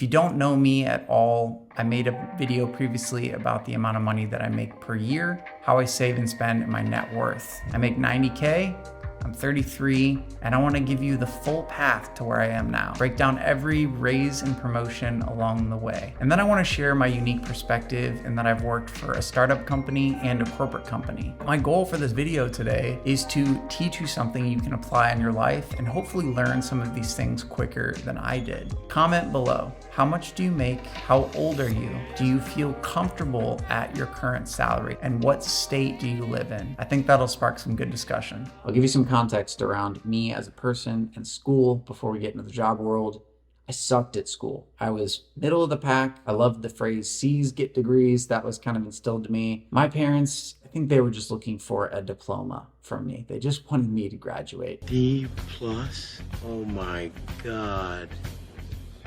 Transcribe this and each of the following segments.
If you don't know me at all, I made a video previously about the amount of money that I make per year, how I save and spend, and my net worth. I make 90K. I'm 33, and I want to give you the full path to where I am now. Break down every raise and promotion along the way. And then I want to share my unique perspective in that I've worked for a startup company and a corporate company. My goal for this video today is to teach you something you can apply in your life and hopefully learn some of these things quicker than I did. Comment below. How much do you make? How old are you? Do you feel comfortable at your current salary? And what state do you live in? I think that'll spark some good discussion. I'll give you some context around me as a person and school before we get into the job world. I sucked at school. I was middle of the pack. I loved the phrase C's get degrees. That was kind of instilled to me. My parents, I think they were just looking for a diploma from me. They just wanted me to graduate. D+? Oh my God.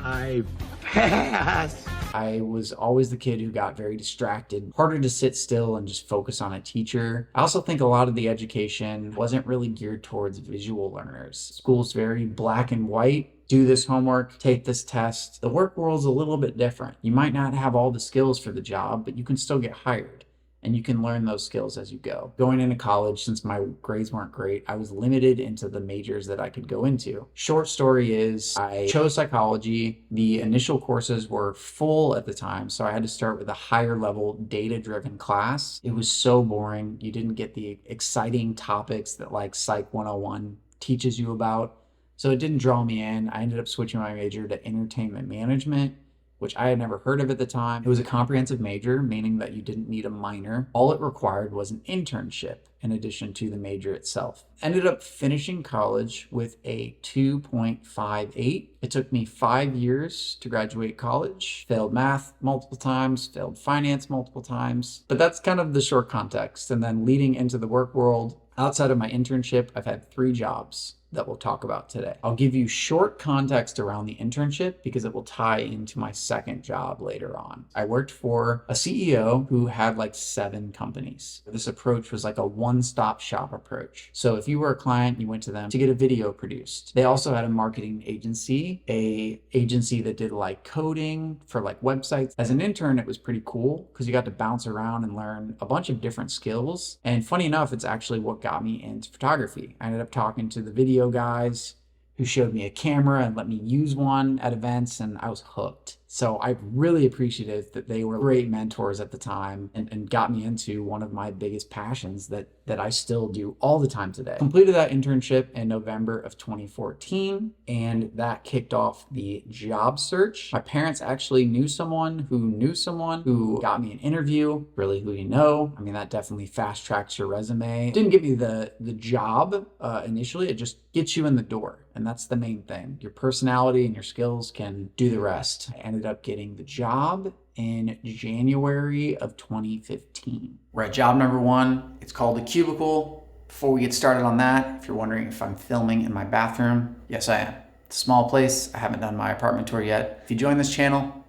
I passed. I was always the kid who got very distracted, harder to sit still and just focus on a teacher. I also think a lot of the education wasn't really geared towards visual learners. School's very black and white. Do this homework, take this test. The work world's a little bit different. You might not have all the skills for the job, but you can still get hired. And you can learn those skills as you go. Going into college, since my grades weren't great, I was limited into the majors that I could go into. Short story is, I chose psychology. The initial courses were full at the time, so I had to start with a higher level data-driven class. It was so boring. You didn't get the exciting topics that like Psych 101 teaches you about. So it didn't draw me in. I ended up switching my major to entertainment management, which I had never heard of at the time. It was a comprehensive major, meaning that you didn't need a minor. All it required was an internship in addition to the major itself. Ended up finishing college with a 2.58. It took me 5 years to graduate college. Failed math multiple times, failed finance multiple times. But that's kind of the short context. And then leading into the work world, outside of my internship, I've had 3 jobs that we'll talk about today. I'll give you short context around the internship because it will tie into my second job later on. I worked for a CEO who had like 7 companies. This approach was like a one-stop shop approach. So if you were a client, you went to them to get a video produced. They also had a marketing agency, a agency that did like coding for like websites. As an intern, it was pretty cool because you got to bounce around and learn a bunch of different skills. And funny enough, it's actually what got me into photography. I ended up talking to the video guys who showed me a camera and let me use one at events, and I was hooked. So I'm really appreciative that they were great mentors at the time and got me into one of my biggest passions that I still do all the time today. Completed that internship in November of 2014, and that kicked off the job search. My parents actually knew someone who got me an interview. Really, who you know. I mean, that definitely fast tracks your resume. Didn't get me the job initially, it just gets you in the door. And that's the main thing. Your personality and your skills can do the rest. I ended up getting the job in January of 2015. We're at job number 1. It's called a cubicle. Before we get started on that, if you're wondering if I'm filming in my bathroom, yes, I am. It's a small place. I haven't done my apartment tour yet. If you join this channel,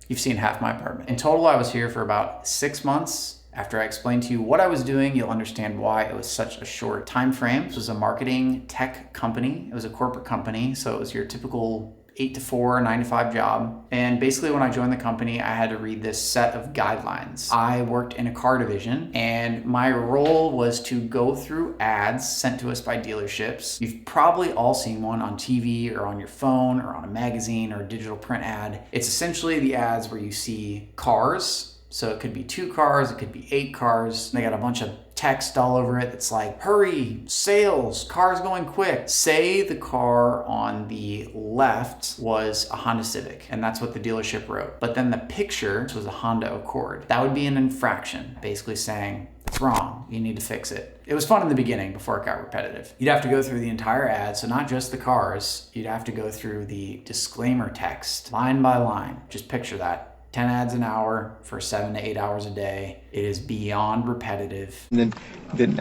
you've seen half my apartment. In total, I was here for about 6 months. After I explain to you what I was doing, you'll understand why it was such a short time frame. This was a marketing tech company. It was a corporate company, so it was your typical 8 to 4, 9 to 5 job. And basically when I joined the company, I had to read this set of guidelines. I worked in a car division, and my role was to go through ads sent to us by dealerships. You've probably all seen one on TV or on your phone or on a magazine or a digital print ad. It's essentially the ads where you see cars. So it could be 2 cars, it could be 8 cars. They got a bunch of text all over it that's like, hurry, sales, cars going quick. Say the car on the left was a Honda Civic, and that's what the dealership wrote. But then the picture was a Honda Accord. That would be an infraction, basically saying, it's wrong, you need to fix it. It was fun in the beginning before it got repetitive. You'd have to go through the entire ad, so not just the cars, you'd have to go through the disclaimer text, line by line. Just picture that. 10 ads an hour for 7 to 8 hours a day. It is beyond repetitive. Then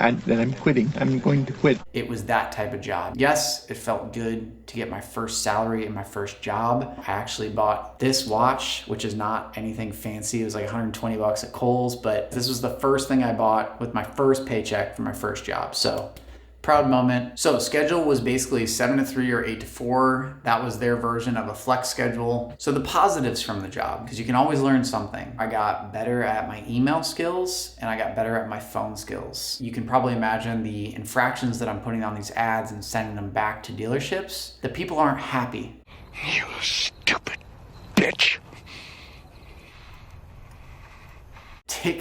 I'm quitting. I'm going to quit. It was that type of job. Yes, it felt good to get my first salary and my first job. I actually bought this watch, which is not anything fancy. It was like 120 bucks at Kohl's, but this was the first thing I bought with my first paycheck for my first job. So Proud moment. So schedule was basically 7 to 3 or 8 to 4. That was their version of a flex schedule. So the positives from the job, because you can always learn something. I got better at my email skills and I got better at my phone skills. You can probably imagine the infractions that I'm putting on these ads and sending them back to dealerships. The people aren't happy. You stupid bitch.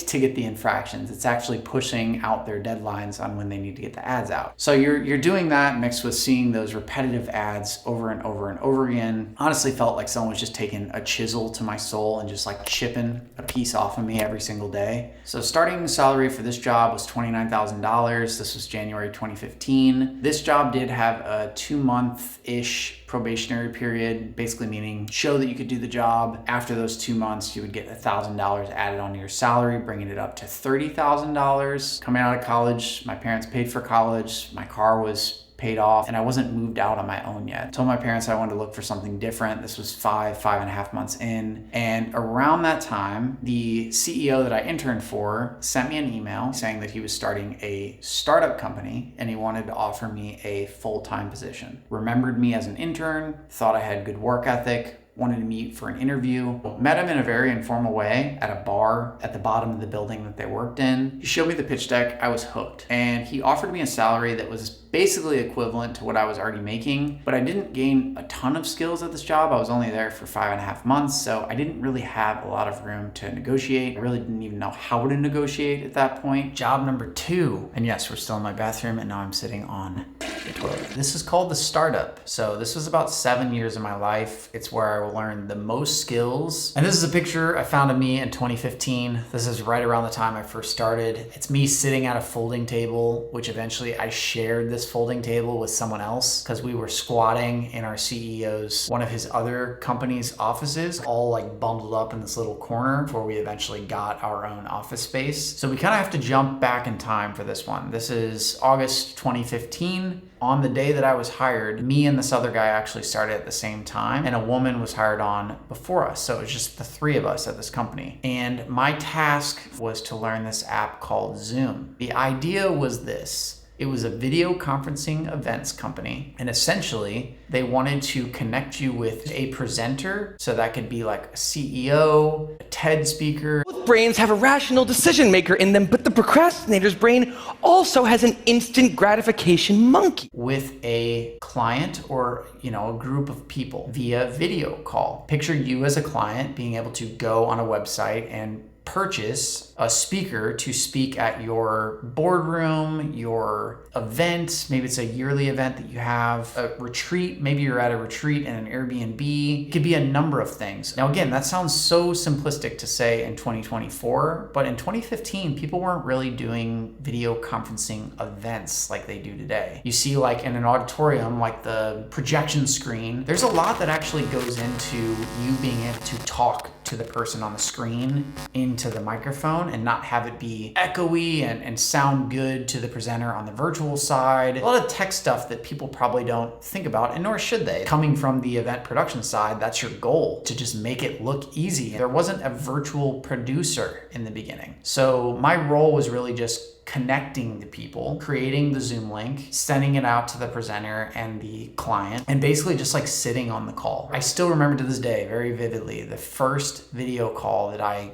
To get the infractions. It's actually pushing out their deadlines on when they need to get the ads out. So you're doing that mixed with seeing those repetitive ads over and over and over again. Honestly felt like someone was just taking a chisel to my soul and just like chipping a piece off of me every single day. So starting salary for this job was $29,000. This was January 2015. This job did have a 2-month-ish probationary period, basically meaning show that you could do the job. After those 2 months, you would get $1,000 added onto your salary, bringing it up to $30,000. Coming out of college, my parents paid for college. My car was paid off and I wasn't moved out on my own yet. I told my parents I wanted to look for something different. This was 5.5 months in. And around that time, the CEO that I interned for sent me an email saying that he was starting a startup company and he wanted to offer me a full-time position. Remembered me as an intern, thought I had good work ethic, wanted to meet for an interview. Met him in a very informal way at a bar at the bottom of the building that they worked in. He showed me the pitch deck. I was hooked. And he offered me a salary that was basically equivalent to what I was already making, but I didn't gain a ton of skills at this job. I was only there for 5.5 months, so I didn't really have a lot of room to negotiate. I really didn't even know how to negotiate at that point. Job number 2, and yes, we're still in my bathroom and now I'm sitting on the toilet. This is called the startup. So this was about 7 years of my life. It's where I learned the most skills. And this is a picture I found of me in 2015. This is right around the time I first started. It's me sitting at a folding table, which eventually I shared this folding table with someone else because we were squatting in our CEO's, one of his other company's offices, all like bundled up in this little corner before we eventually got our own office space. So we kind of have to jump back in time for this one. This is August 2015. On the day that I was hired, me and this other guy actually started at the same time, and a woman was hired on before us. So it was just the 3 of us at this company. And my task was to learn this app called Zoom. The idea was this. It was a video conferencing events company, and essentially they wanted to connect you with a presenter. So that could be like a CEO, a TED speaker. Both brains have a rational decision maker in them, but the procrastinator's brain also has an instant gratification monkey. With a client or, a group of people via video call. Picture you as a client being able to go on a website and purchase a speaker to speak at your boardroom, your event. Maybe it's a yearly event that you have, a retreat. Maybe you're at a retreat in an Airbnb. It could be a number of things. Now, again, that sounds so simplistic to say in 2024, but in 2015, people weren't really doing video conferencing events like they do today. You see, like in an auditorium, like the projection screen, there's a lot that actually goes into you being able to talk to the person on the screen into the microphone and not have it be echoey and sound good to the presenter on the virtual side. A lot of tech stuff that people probably don't think about, and nor should they. Coming from the event production side, that's your goal, to just make it look easy. There wasn't a virtual producer in the beginning. So my role was really just connecting the people, creating the Zoom link, sending it out to the presenter and the client, and basically just like sitting on the call. I still remember to this day very vividly the first video call that I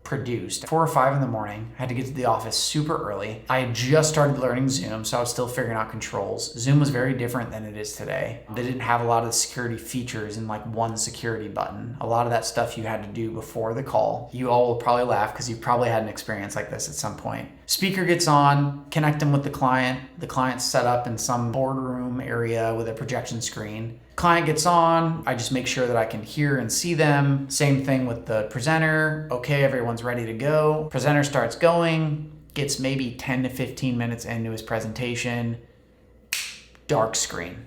produced. 4 or 5 in the morning. I had to get to the office super early. I had just started learning Zoom, so I was still figuring out controls. Zoom was very different than it is today. They didn't have a lot of the security features in like one security button. A lot of that stuff you had to do before the call. You all will probably laugh because you probably had an experience like this at some point. Speaker gets on, connect them with the client. The client's set up in some boardroom area with a projection screen. Client gets on, I just make sure that I can hear and see them. Same thing with the presenter. Okay, everyone's ready to go. Presenter starts going, gets maybe 10 to 15 minutes into his presentation. Dark screen,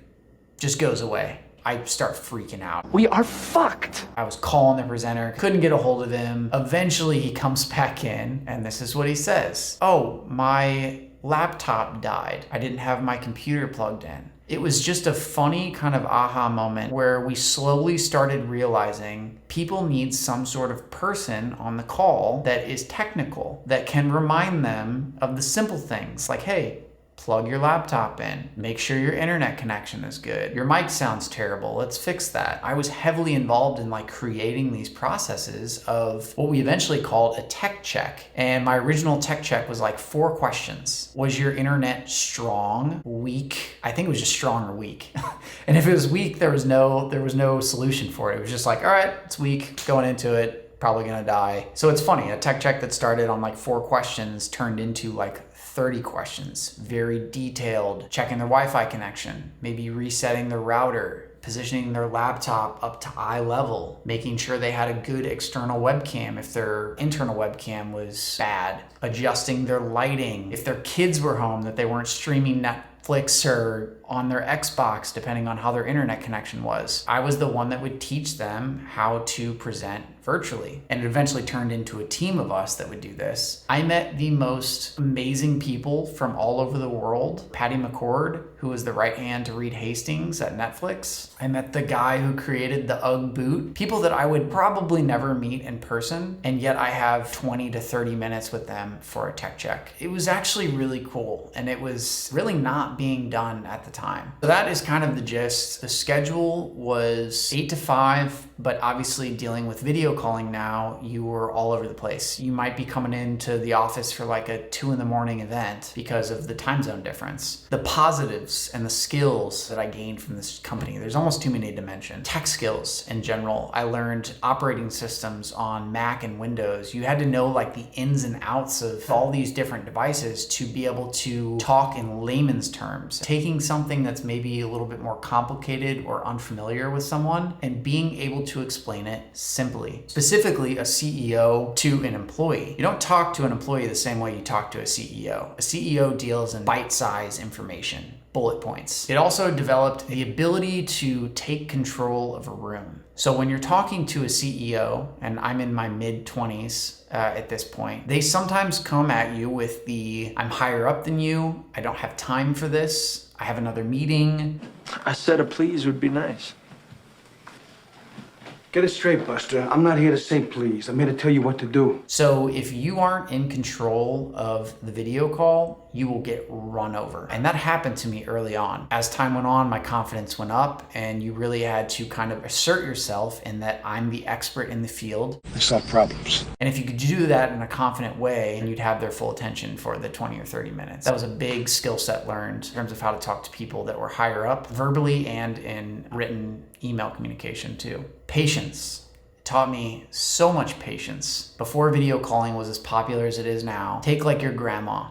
just goes away. I start freaking out. We are fucked. I was calling the presenter, couldn't get a hold of him. Eventually he comes back in and this is what he says. Oh, my laptop died. I didn't have my computer plugged in. It was just a funny kind of aha moment where we slowly started realizing people need some sort of person on the call that is technical, that can remind them of the simple things like, hey, Plug your laptop in. Make sure your internet connection is good. Your mic sounds terrible. Let's fix that. I was heavily involved in like creating these processes of what we eventually called a tech check. And my original tech check was like 4 questions. Was your internet strong, weak? I think it was just strong or weak. And if it was weak, there was no solution for it. It was just like, all right, it's weak, going into it, probably gonna die. So it's funny, a tech check that started on like 4 questions turned into like 30 questions, very detailed, checking their Wi-Fi connection, maybe resetting their router, positioning their laptop up to eye level, making sure they had a good external webcam if their internal webcam was bad, adjusting their lighting, if their kids were home that they weren't streaming Netflix or on their Xbox, depending on how their internet connection was. I was the one that would teach them how to present virtually. And it eventually turned into a team of us that would do this. I met the most amazing people from all over the world. Patty McCord, who was the right hand to Reed Hastings at Netflix. I met the guy who created the UGG boot. People that I would probably never meet in person, and yet I have 20 to 30 minutes with them for a tech check. It was actually really cool, and it was really not being done at the time. So that is kind of the gist. The schedule was 8 to 5, but obviously dealing with video calling now, you were all over the place. You might be coming into the office for like a 2 a.m. event because of the time zone difference. The positives and the skills that I gained from this company, there's almost too many to mention. Tech skills in general. I learned operating systems on Mac and Windows. You had to know like the ins and outs of all these different devices to be able to talk in layman's terms. Taking something that's maybe a little bit more complicated or unfamiliar with someone and being able to explain it simply. Specifically, a CEO to an employee. You don't talk to an employee the same way you talk to a CEO. A CEO deals in bite-sized information, bullet points. It also developed the ability to take control of a room. So when you're talking to a CEO, and I'm in my mid-20s at this point, they sometimes come at you with the, I'm higher up than you, I don't have time for this, I have another meeting. I said a please would be nice. Get it straight, Buster. I'm not here to say please. I'm here to tell you what to do. So if you aren't in control of the video call, you will get run over. And that happened to me early on. As time went on, my confidence went up, and you really had to kind of assert yourself in that I'm the expert in the field. I solve problems. And if you could do that in a confident way, you'd have their full attention for the 20 or 30 minutes. That was a big skill set learned in terms of how to talk to people that were higher up, verbally and in written email communication too. Patience. It taught me so much patience. Before video calling was as popular as it is now, take like your grandma.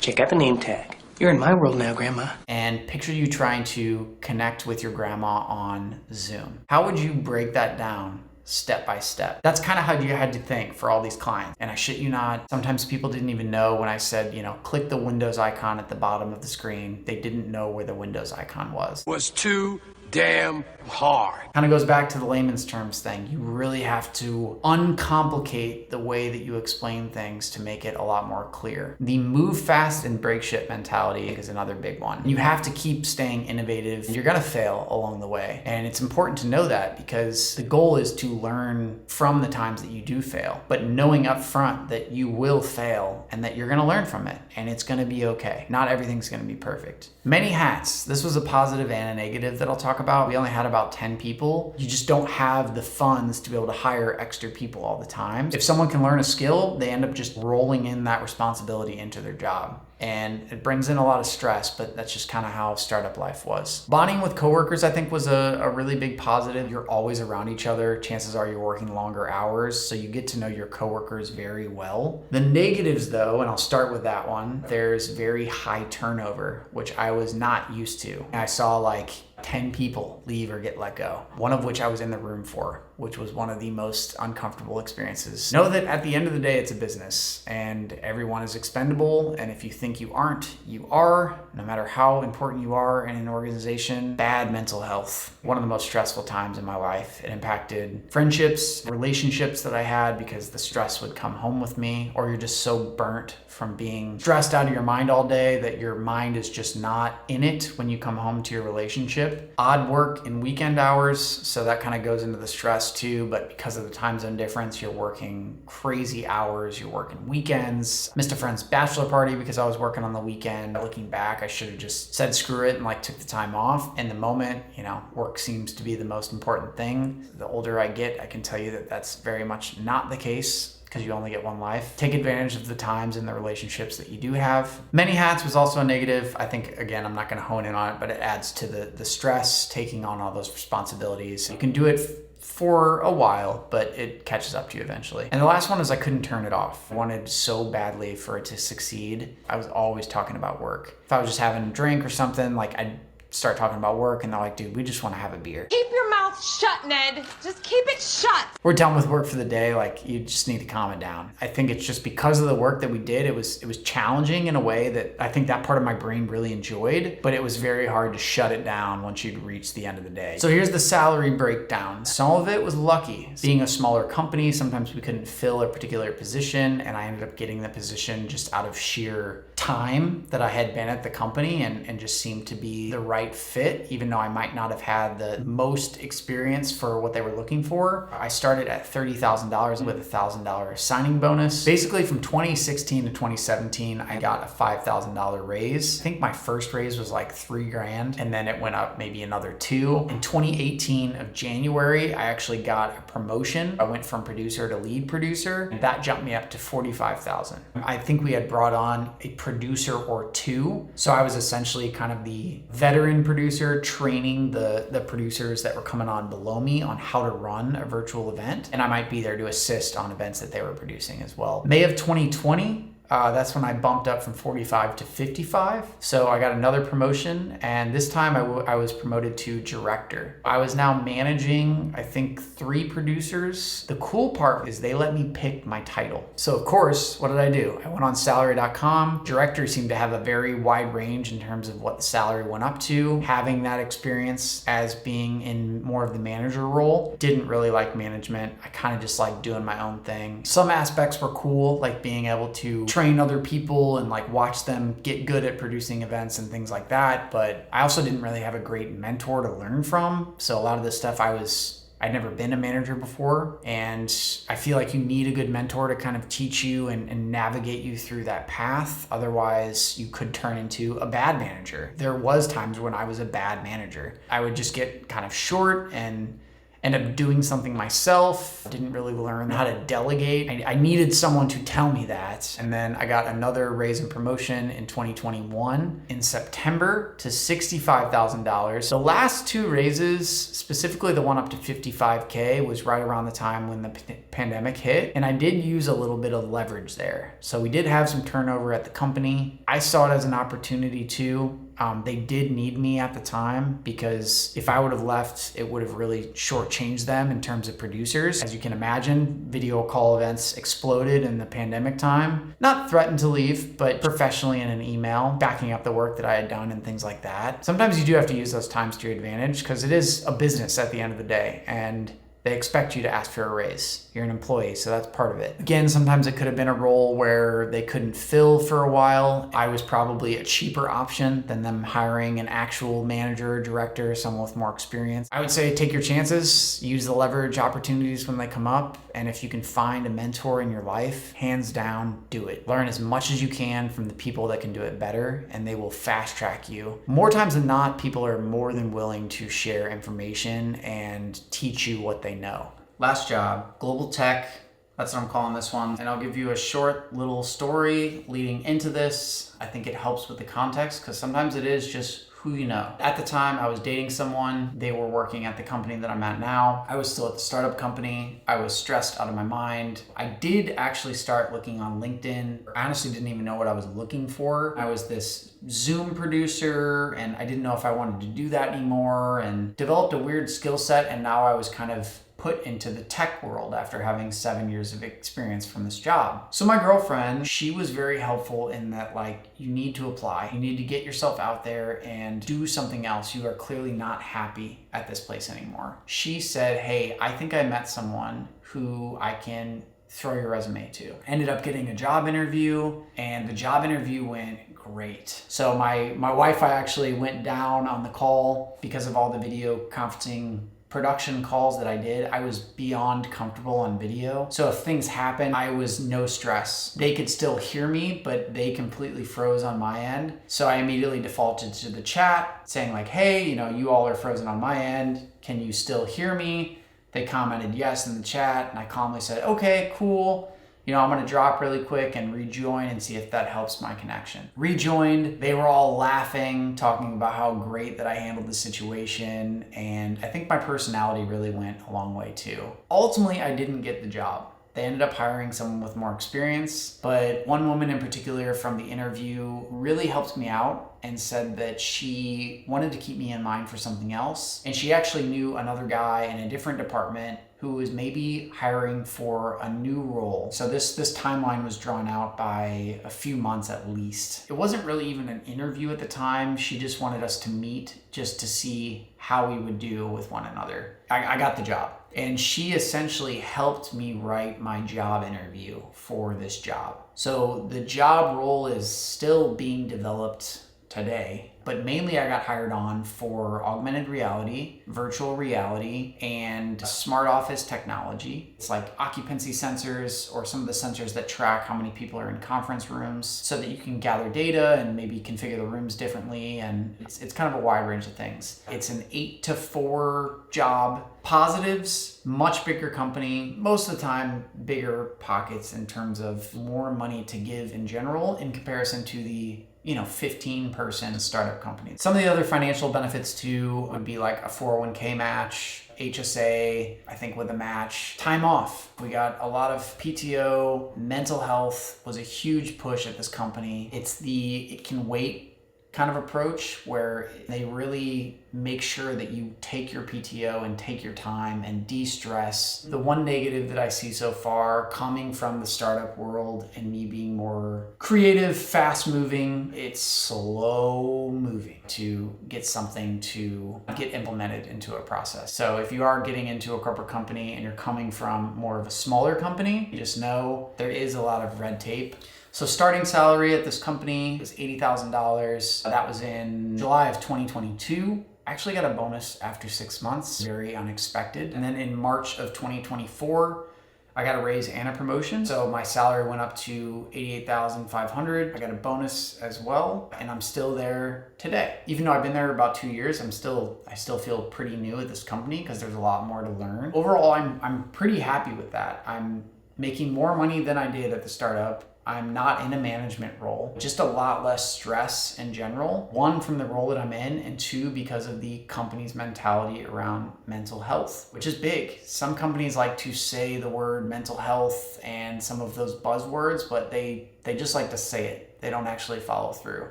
Check out the name tag. You're in my world now, Grandma. And picture you trying to connect with your grandma on Zoom. How would you break that down step by step? That's kind of how you had to think for all these clients. And I shit you not, sometimes people didn't even know when I said, click the Windows icon at the bottom of the screen. They didn't know where the Windows icon was. Was too damn hard. Kind of goes back to the layman's terms thing. You really have to uncomplicate the way that you explain things to make it a lot more clear. The move fast and break shit mentality is another big one. You have to keep staying innovative. You're gonna fail along the way. And it's important to know that, because the goal is to learn from the times that you do fail, but knowing up front that you will fail and that you're gonna learn from it and it's gonna be okay. Not everything's gonna be perfect. Many hats. This was a positive and a negative that I'll talk about. We only had about 10 people. You just don't have the funds to be able to hire extra people all the time. If someone can learn a skill, they end up just rolling in that responsibility into their job. And it brings in a lot of stress, but that's just kind of how startup life was. Bonding with coworkers, I think, was a really big positive. You're always around each other. Chances are you're working longer hours, so you get to know your coworkers very well. The negatives, though, and I'll start with that one, there's very high turnover, which I was not used to. I saw like 10 people leave or get let go, one of which I was in the room for, which was one of the most uncomfortable experiences. Know that at the end of the day, it's a business and everyone is expendable. And if you think you aren't, you are. No matter how important you are in an organization. Bad mental health. One of the most stressful times in my life. It impacted friendships, relationships that I had because the stress would come home with me, or you're just so burnt from being stressed out of your mind all day that your mind is just not in it when you come home to your relationship. internship. Odd work in weekend hours, so that kind of goes into the stress too, but because of the time zone difference, you're working crazy hours, you're working weekends. Missed a friend's bachelor party because I was working on the weekend. Looking back, I should have just said screw it and like took the time off. In the moment, you know, work seems to be the most important thing. The older I get, I can tell you that that's very much not the case, because you only get one life. Take advantage of the times and the relationships that you do have. Many hats was also a negative. I think, again, I'm not gonna hone in on it, but it adds to the stress, taking on all those responsibilities. You can do it for a while, but it catches up to you eventually. And the last one is I couldn't turn it off. I wanted so badly for it to succeed. I was always talking about work. If I was just having a drink or something, like I'd start talking about work and they're like, dude, we just want to have a beer. Keep your mouth shut, Ned. Just keep it shut. We're done with work for the day. Like, you just need to calm it down. I think it's just because of the work that we did, it was challenging in a way that I think that part of my brain really enjoyed, but it was very hard to shut it down once you'd reached the end of the day. So here's the salary breakdown. Some of it was lucky. Being a smaller company, sometimes we couldn't fill a particular position, and I ended up getting the position just out of sheer time that I had been at the company and just seemed to be the right fit, even though I might not have had the most experience for what they were looking for. I started at $30,000 with a $1,000 signing bonus. Basically from 2016 to 2017, I got a $5,000 raise. I think my first raise was like $3,000, and then it went up maybe another $2,000. In 2018 of January, I actually got a promotion. I went from producer to lead producer, and that jumped me up to $45,000. I think we had brought on a producer or two. So I was essentially kind of the veteran producer training the producers that were coming on below me on how to run a virtual event. And I might be there to assist on events that they were producing as well. May of 2020, that's when I bumped up from 45 to 55. So I got another promotion, and this time I was promoted to director. I was now managing, I think, 3 producers. The cool part is they let me pick my title. So of course, what did I do? I went on salary.com. Directors seemed to have a very wide range in terms of what the salary went up to. Having that experience as being in more of the manager role, didn't really like management. I kind of just liked doing my own thing. Some aspects were cool, like being able to train other people and like watch them get good at producing events and things like that. But I also didn't really have a great mentor to learn from. So a lot of this stuff I'd never been a manager before, and I feel like you need a good mentor to kind of teach you and navigate you through that path. Otherwise, you could turn into a bad manager. There was times when I was a bad manager. I would just get kind of short and end up doing something myself. Didn't really learn how to delegate. I needed someone to tell me that. And then I got another raise and promotion in 2021 in September to $65,000. The last 2 raises, specifically the one up to 55K, was right around the time when the pandemic hit. And I did use a little bit of leverage there. So we did have some turnover at the company. I saw it as an opportunity too. They did need me at the time, because if I would have left, it would have really shortchanged them in terms of producers. As you can imagine, video call events exploded in the pandemic time. Not threatened to leave, but professionally in an email, backing up the work that I had done and things like that. Sometimes you do have to use those times to your advantage, because it is a business at the end of the day, and they expect you to ask for a raise. You're an employee, so that's part of it. Again, sometimes it could have been a role where they couldn't fill for a while. I was probably a cheaper option than them hiring an actual manager or director, someone with more experience. I would say take your chances, use the leverage opportunities when they come up, and if you can find a mentor in your life, hands down, do it. Learn as much as you can from the people that can do it better, and they will fast track you. More times than not, people are more than willing to share information and teach you what they know. Last job, global tech. That's what I'm calling this one. And I'll give you a short little story leading into this. I think it helps with the context, because sometimes it is just who you know. At the time, I was dating someone. They were working at the company that I'm at now. I was still at the startup company. I was stressed out of my mind. I did actually start looking on LinkedIn. I honestly didn't even know what I was looking for. I was this Zoom producer, and I didn't know if I wanted to do that anymore, and developed a weird skill set, and now I was kind of put into the tech world after having 7 years of experience from this job. So my girlfriend, she was very helpful in that, like, you need to apply. You need to get yourself out there and do something else. You are clearly not happy at this place anymore. She said, hey, I think I met someone who I can throw your resume to. Ended up getting a job interview, and the job interview went great. So my Wi-Fi actually went down on the call because of all the video conferencing production calls that I did. I was beyond comfortable on video. So if things happened, I was no stress. They could still hear me, but they completely froze on my end. So I immediately defaulted to the chat saying like, hey, you all are frozen on my end. Can you still hear me? They commented yes in the chat, and I calmly said, okay, cool. I'm gonna drop really quick and rejoin and see if that helps my connection. Rejoined, they were all laughing, talking about how great that I handled the situation, and I think my personality really went a long way too. Ultimately, I didn't get the job. They ended up hiring someone with more experience, but one woman in particular from the interview really helped me out and said that she wanted to keep me in mind for something else. And she actually knew another guy in a different department who was maybe hiring for a new role. So this timeline was drawn out by a few months at least. It wasn't really even an interview at the time. She just wanted us to meet just to see how we would do with one another. I got the job. And she essentially helped me write my job interview for this job. So the job role is still being developed today, but mainly I got hired on for augmented reality, virtual reality, and smart office technology. It's like occupancy sensors or some of the sensors that track how many people are in conference rooms so that you can gather data and maybe configure the rooms differently. And it's kind of a wide range of things. It's an 8 to 4 job. Positives, much bigger company, most of the time bigger pockets in terms of more money to give in general in comparison to the 15-person startup company. Some of the other financial benefits too would be like a 401k match, HSA, I think with a match, time off. We got a lot of PTO, mental health was a huge push at this company. It's the it can wait kind of approach where they really make sure that you take your PTO and take your time and de-stress. The one negative that I see so far coming from the startup world and me being more creative, fast moving, it's slow moving to get something to get implemented into a process. So if you are getting into a corporate company and you're coming from more of a smaller company, you just know there is a lot of red tape. So starting salary at this company is $80,000. That was in July of 2022. I actually got a bonus after 6 months, very unexpected. And then in March of 2024, I got a raise and a promotion. So my salary went up to $88,500. I got a bonus as well, and I'm still there today. Even though I've been there about 2 years, I still feel pretty new at this company because there's a lot more to learn. Overall, I'm pretty happy with that. I'm making more money than I did at the startup. I'm not in a management role, just a lot less stress in general. One, from the role that I'm in, and two, because of the company's mentality around mental health, which is big. Some companies like to say the word mental health and some of those buzzwords, but they just like to say it. They don't actually follow through.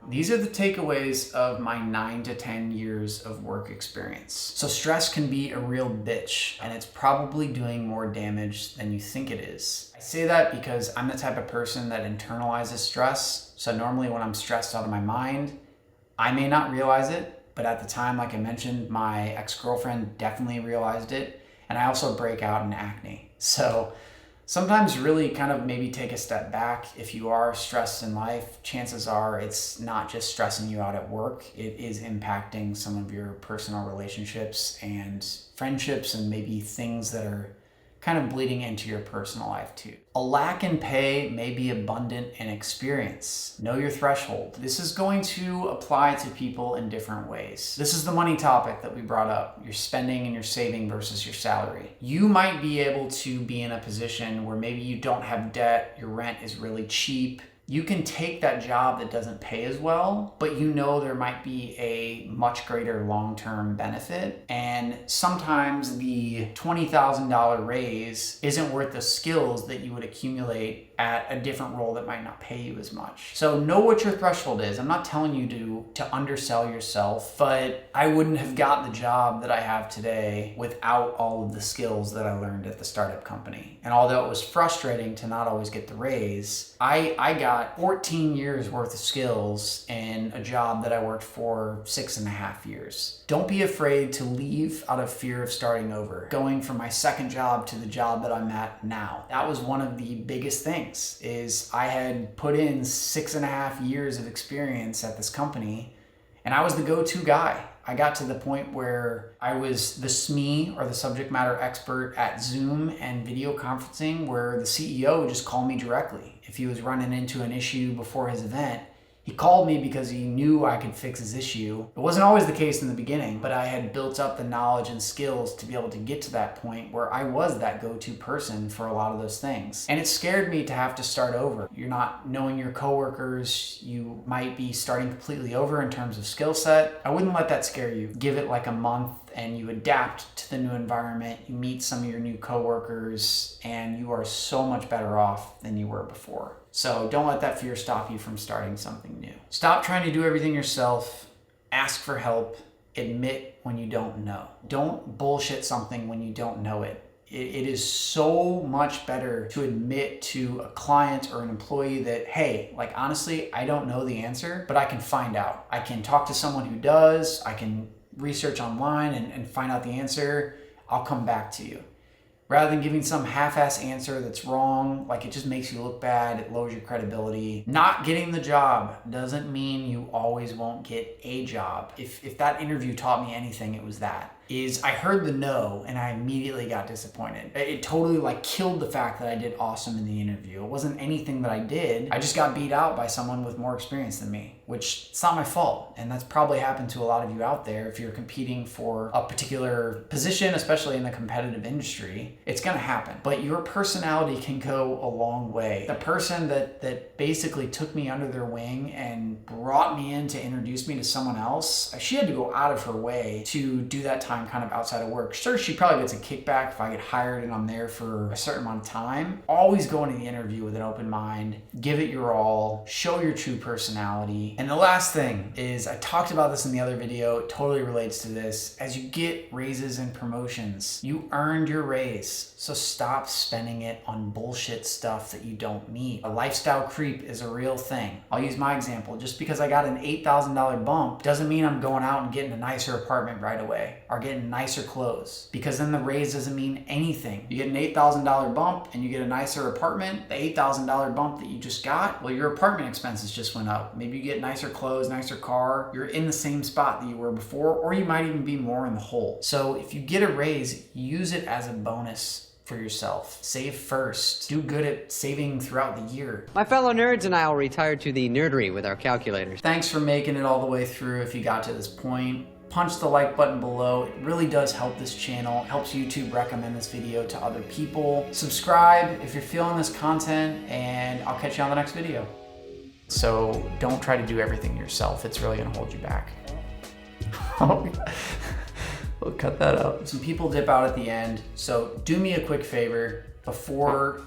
These are the takeaways of my 9 to 10 years of work experience. So stress can be a real bitch, and it's probably doing more damage than you think it is. I say that because I'm the type of person that internalizes stress. So normally when I'm stressed out of my mind, I may not realize it, but at the time, like I mentioned, my ex-girlfriend definitely realized it. And I also break out in acne. So sometimes really kind of maybe take a step back. If you are stressed in life, chances are it's not just stressing you out at work. It is impacting some of your personal relationships and friendships and maybe things that are kind of bleeding into your personal life too. A lack in pay may be abundant in experience. Know your threshold. This is going to apply to people in different ways. This is the money topic that we brought up. Your spending and your saving versus your salary. You might be able to be in a position where maybe you don't have debt, your rent is really cheap. You can take that job that doesn't pay as well, but you know there might be a much greater long-term benefit. And sometimes the $20,000 raise isn't worth the skills that you would accumulate at a different role that might not pay you as much. So know what your threshold is. I'm not telling you to undersell yourself, but I wouldn't have got the job that I have today without all of the skills that I learned at the startup company. And although it was frustrating to not always get the raise, I got got 14 years worth of skills in a job that I worked for 6.5 years. Don't be afraid to leave out of fear of starting over. Going from my second job to the job that I'm at now. That was one of the biggest things, is I had put in 6.5 years of experience at this company, and I was the go-to guy. I got to the point where I was the SME, or the subject matter expert, at Zoom and video conferencing, where the CEO would just call me directly. If he was running into an issue before his event, he called me because he knew I could fix his issue. It wasn't always the case in the beginning, but I had built up the knowledge and skills to be able to get to that point where I was that go-to person for a lot of those things. And it scared me to have to start over. You're not knowing your coworkers. You might be starting completely over in terms of skill set. I wouldn't let that scare you. Give it like a month and you adapt to the new environment. You meet some of your new coworkers and you are so much better off than you were before. So don't let that fear stop you from starting something new. Stop trying to do everything yourself. Ask for help. Admit when you don't know. Don't bullshit something when you don't know it. It is so much better to admit to a client or an employee that, hey, like honestly, I don't know the answer, but I can find out. I can talk to someone who does. I can research online and find out the answer. I'll come back to you. Rather than giving some half-ass answer that's wrong, like it just makes you look bad, it lowers your credibility. Not getting the job doesn't mean you always won't get a job. If that interview taught me anything, it was that. I heard the no and I immediately got disappointed. It totally like killed the fact that I did awesome in the interview. It wasn't anything that I did. I just got beat out by someone with more experience than me, which it's not my fault. And that's probably happened to a lot of you out there. If you're competing for a particular position, especially in the competitive industry, it's gonna happen. But your personality can go a long way. The person that basically took me under their wing and brought me in to introduce me to someone else, she had to go out of her way to do that time kind of outside of work. Sure, she probably gets a kickback if I get hired and I'm there for a certain amount of time. Always go into the interview with an open mind, give it your all, show your true personality. And the last thing is, I talked about this in the other video, it totally relates to this. As you get raises and promotions, you earned your raise. So stop spending it on bullshit stuff that you don't need. A lifestyle creep is a real thing. I'll use my example. Just because I got an $8,000 bump doesn't mean I'm going out and getting a nicer apartment right away or getting nicer clothes, because then the raise doesn't mean anything. You get an $8,000 bump and you get a nicer apartment, the $8,000 bump that you just got, well, your apartment expenses just went up. Maybe you get nicer clothes, nicer car, you're in the same spot that you were before, or you might even be more in the hole. So if you get a raise, use it as a bonus for yourself. Save first. Do good at saving throughout the year. My fellow nerds and I will retire to the nerdery with our calculators. Thanks for making it all the way through if you got to this point. Punch the like button below. It really does help this channel. It helps YouTube recommend this video to other people. Subscribe if you're feeling this content, and I'll catch you on the next video. So don't try to do everything yourself. It's really gonna hold you back. We'll cut that out. Some people dip out at the end, so do me a quick favor. Before